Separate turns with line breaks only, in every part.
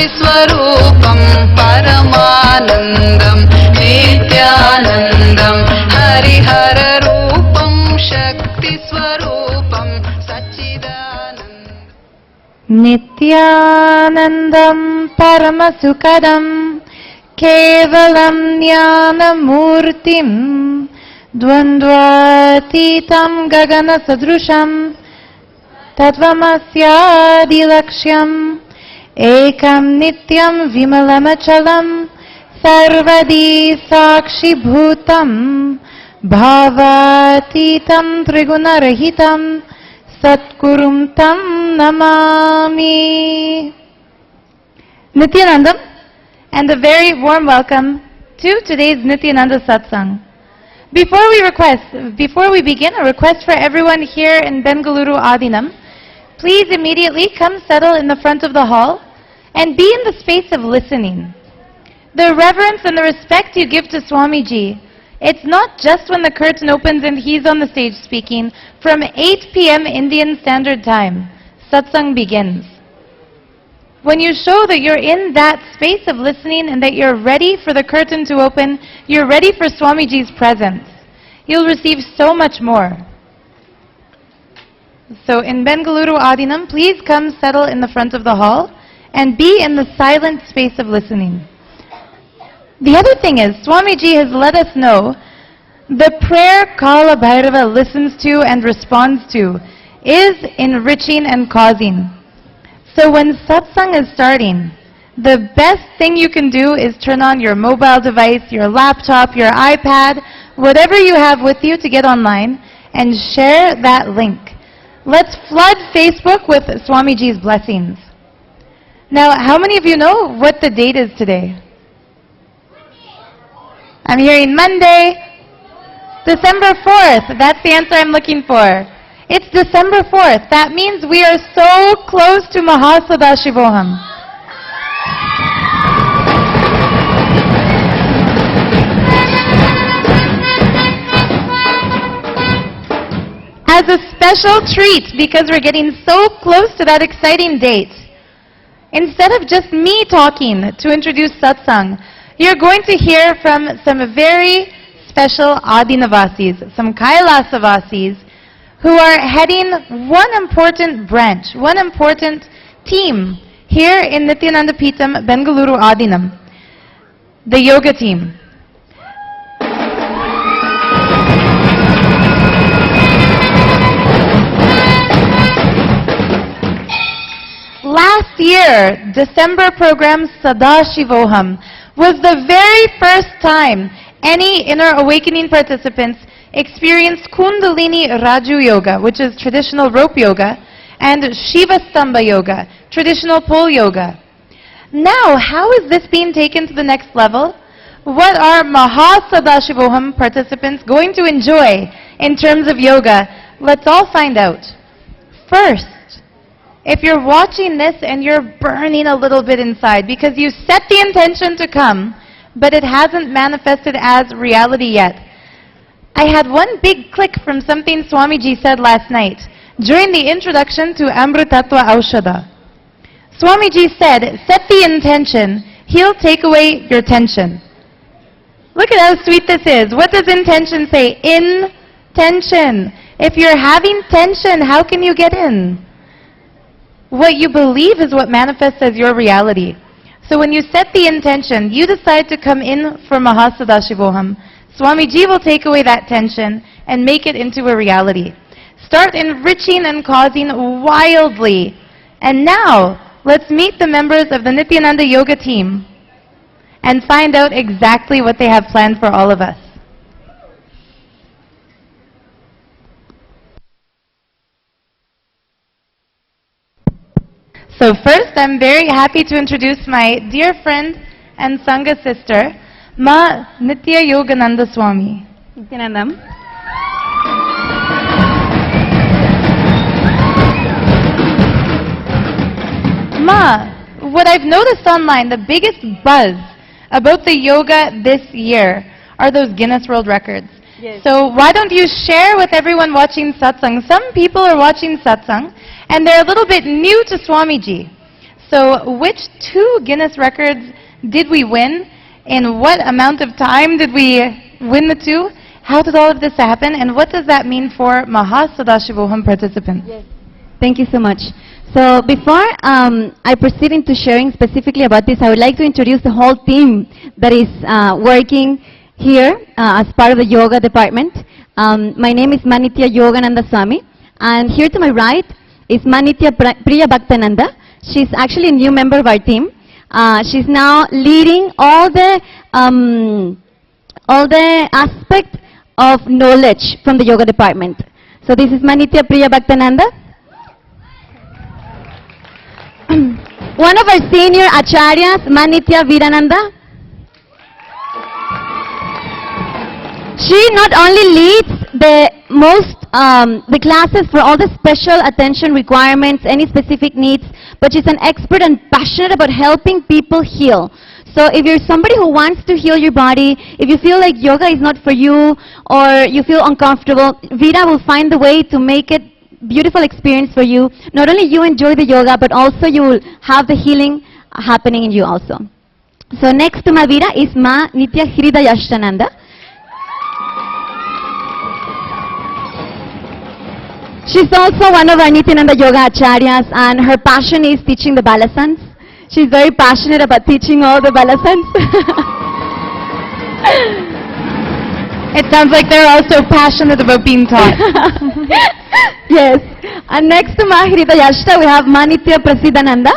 Shakti Swarupam Paramanandam Nithyanandam Harihara Rupam Shakti Swarupam Sachidanandam
Nithyanandam Paramasukadam Kevalam Jnanamurtim Dvandvatitam Gagana Sadrusham Tatvamasyadilaksham Ekam Nityam Vimalamachalam Sarvadi Sakshi Bhutam Bhavatitam Trigunarahitam Satkurum Tam Namami. Nithyanandam, and a very warm welcome to today's Nithyananda Satsang. Before we begin, a request for everyone here in Bengaluru Adinam. Please immediately come settle in the front of the hall and be in the space of listening. The reverence and the respect you give to Swamiji, it's not just when the curtain opens and he's on the stage speaking. From 8 p.m. Indian Standard Time, Satsang begins. When you show that you're in that space of listening and that you're ready for the curtain to open, you're ready for Swamiji's presence, you'll receive so much more. So in Bengaluru Adinam, please come settle in the front of the hall and be in the silent space of listening. The other thing is, Swamiji has let us know the prayer Kala Bhairava listens to and responds to is enriching and causing. So when satsang is starting, the best thing you can do is turn on your mobile device, your laptop, your iPad, whatever you have with you to get online, and share that link. Let's flood Facebook with Swamiji's blessings. Now, how many of you know what the date is today? I'm hearing Monday, December 4th. That's the answer I'm looking for. It's December 4th. That means we are so close to Mahasannidhanam. As a special treat, because we're getting so close to that exciting date, instead of just me talking to introduce satsang, you're going to hear from some very special Adinavasis, some Kailasavasis, who are heading one important branch, one important team here in Nithyananda Peetham, Bengaluru Adinam, the yoga team. Last year, December program Sadashivoham was the very first time any inner awakening participants experienced Kundalini Raju Yoga, which is traditional rope yoga, and Shiva Stamba Yoga, traditional pole yoga. Now, how is this being taken to the next level? What are Mahasadashivoham participants going to enjoy in terms of yoga? Let's all find out. First, if you're watching this and you're burning a little bit inside because you set the intention to come, but it hasn't manifested as reality yet, I had one big click from something Swamiji said last night during the introduction to Amritattva Aushadha. Swamiji said, set the intention, he'll take away your tension. Look at how sweet this is. What does intention say? Intention. If you're having tension, how can you get in? What you believe is what manifests as your reality. So when you set the intention, you decide to come in for Mahasadashivoham, Swamiji will take away that tension and make it into a reality. Start enriching and causing wildly. And now, let's meet the members of the Nithyananda Yoga team and find out exactly what they have planned for all of us. So first, I'm very happy to introduce my dear friend and Sangha sister, Ma Nitya Yogananda Swami.
Nithyanandam.
Ma, what I've noticed online, the biggest buzz about the yoga this year are those Guinness World Records.
Yes.
So why don't you share with everyone watching satsang? Some people are watching satsang and they're a little bit new to Swamiji. So which 2 Guinness records did we win? In what amount of time did we win the 2? How did all of this happen? And what does that mean for Mahasannidhanam participants?
Yes. Thank you so much. So before I proceed into sharing specifically about this, I would like to introduce the whole team that is working here as part of the yoga department. My name is Manitya Yogananda Swami, and here to my right is Manitya Priya Bhaktananda. She's actually a new member of our team. She's now leading all the aspect of knowledge from the yoga department. So this is Manitya Priya Bhaktananda. One of our senior acharyas, Manitya Virananda. She not only leads the classes for all the special attention requirements, any specific needs, but she's an expert and passionate about helping people heal. So if you're somebody who wants to heal your body, if you feel like yoga is not for you, or you feel uncomfortable, Veera will find the way to make it beautiful experience for you. Not only you enjoy the yoga, but also you will have the healing happening in you also. So next to Ma Veera is Ma Nitya Hridayashtananda. She's also one of our Nithyananda Yoga Acharyas, and her passion is teaching the Balasans. She's very passionate about teaching all the Balasans.
It sounds like they're also passionate about being taught.
Yes. And next to Ma Hridayashta, we have Manitya Prasidananda.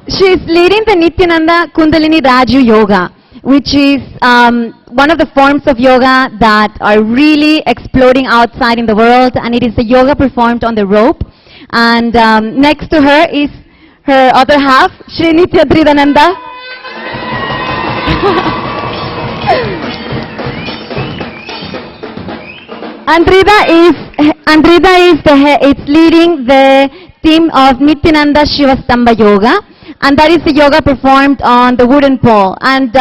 She is leading the Nithyananda Kundalini Raju Yoga, which is one of the forms of yoga that are really exploding outside in the world, and it is the yoga performed on the rope. And next to her is her other half, Shri Nitya Dridananda. Andrida is leading the team of Nithyananda Shivastamba Yoga, and that is the yoga performed on the wooden pole. And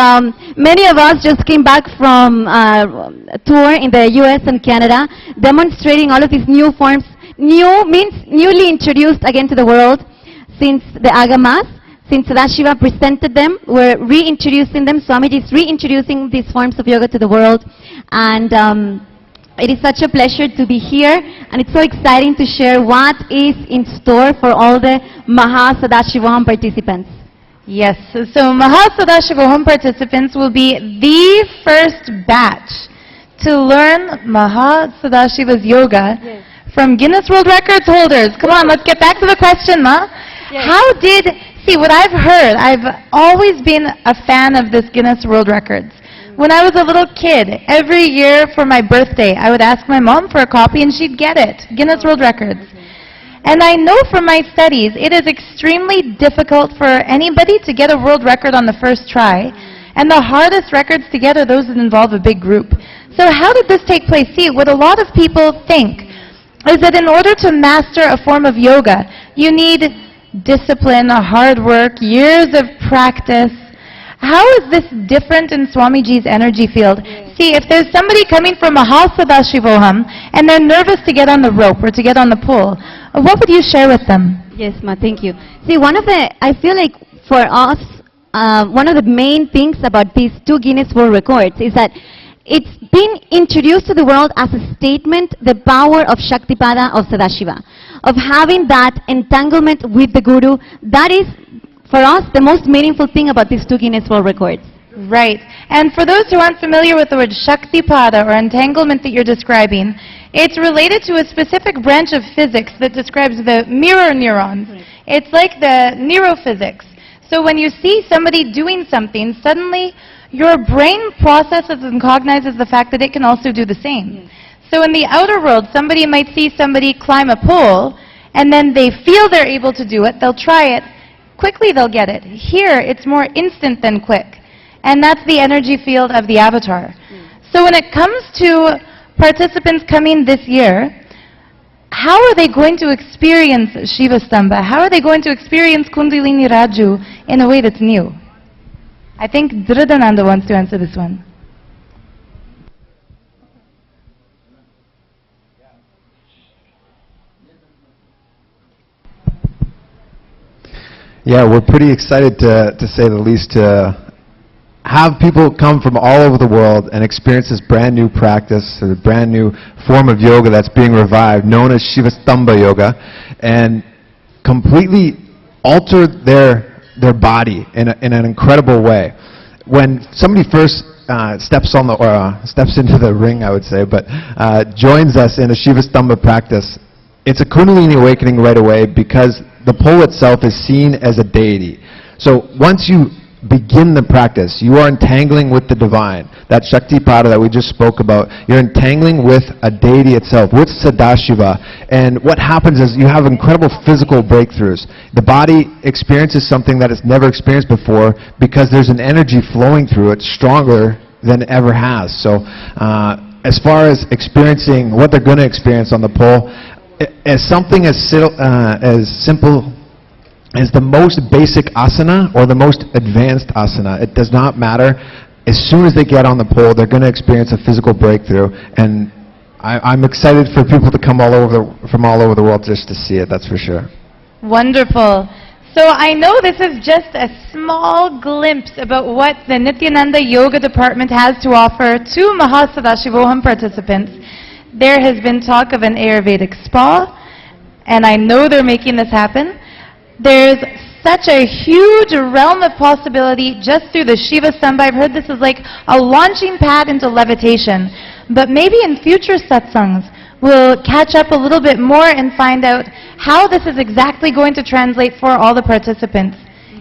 many of us just came back from a tour in the US and Canada, demonstrating all of these new forms. New means newly introduced again to the world since the Agamas. Since Sadashiva presented them, we're reintroducing them. Swamiji is reintroducing these forms of yoga to the world. And it is such a pleasure to be here, and it's so exciting to share what is in store for all the Mahasannidhanam participants.
Yes, so Mahasannidhanam participants will be the first batch to learn Mahasannidhan's yoga from Guinness World Records holders. Come on, let's get back to the question, Ma. How did, see what I've heard, I've always been a fan of this Guinness World Records. When I was a little kid, every year for my birthday, I would ask my mom for a copy and she'd get it, Guinness World Records. And I know from my studies, it is extremely difficult for anybody to get a world record on the first try. And the hardest records to get are those that involve a big group. So how did this take place? See, what a lot of people think is that in order to master a form of yoga, you need discipline, hard work, years of practice. How is this different in Swamiji's energy field? See, if there's somebody coming from Mahasannidhanam and they're nervous to get on the rope or to get on the pole, what would you share with them?
Yes, Ma, thank you. See, I feel like for us, one of the main things about these 2 Guinness World Records is that it's been introduced to the world as a statement, the power of Shaktipada of Sadashiva, of having that entanglement with the Guru. That is, for us, the most meaningful thing about these 2 Guinness World Records.
Right. And for those who aren't familiar with the word Shaktipada or entanglement that you're describing, it's related to a specific branch of physics that describes the mirror neurons. Right. It's like the neurophysics. So when you see somebody doing something, suddenly your brain processes and cognizes the fact that it can also do the same. Yes. So in the outer world, somebody might see somebody climb a pole, and then they feel they're able to do it, they'll try it, quickly they'll get it. Here, it's more instant than quick. And that's the energy field of the avatar. So when it comes to participants coming this year, how are they going to experience Shiva Stamba? How are they going to experience Kundalini Raju in a way that's new? I think Dhridananda wants to answer this one.
Yeah, we're pretty excited to say the least to have people come from all over the world and experience this brand new practice, or brand new form of yoga that's being revived, known as Shivastamba Yoga, and completely alter their body in an incredible way. When somebody first steps into the ring, I would say, but joins us in a Shivastamba practice, it's a Kundalini awakening right away because the pole itself is seen as a deity. So once you begin the practice, you are entangling with the divine. That Shaktipada that we just spoke about, you're entangling with a deity itself, with Sadashiva. And what happens is you have incredible physical breakthroughs. The body experiences something that it's never experienced before because there's an energy flowing through it stronger than it ever has. So as far as experiencing what they're going to experience on the pole, as something as simple as the most basic asana or the most advanced asana, it does not matter. As soon as they get on the pole, they're going to experience a physical breakthrough. And I'm excited for people to come from all over the world just to see it, that's for sure.
Wonderful. So I know this is just a small glimpse about what the Nithyananda Yoga Department has to offer to Mahasannidhanam participants. There has been talk of an Ayurvedic spa, and I know they're making this happen. There's such a huge realm of possibility just through the Shivastamba. I've heard this is like a launching pad into levitation. But maybe in future satsangs, we'll catch up a little bit more and find out how this is exactly going to translate for all the participants.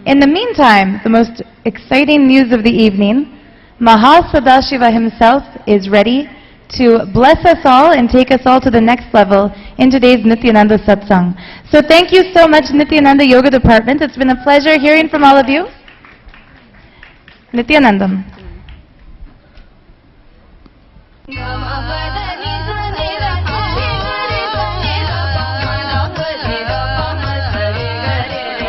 In the meantime, the most exciting news of the evening, Mahasannidhanam himself is ready to bless us all and take us all to the next level in today's Nithyananda Satsang. So thank you so much, Nithyananda Yoga Department. It's been a pleasure hearing from all of you. Nithyanandam.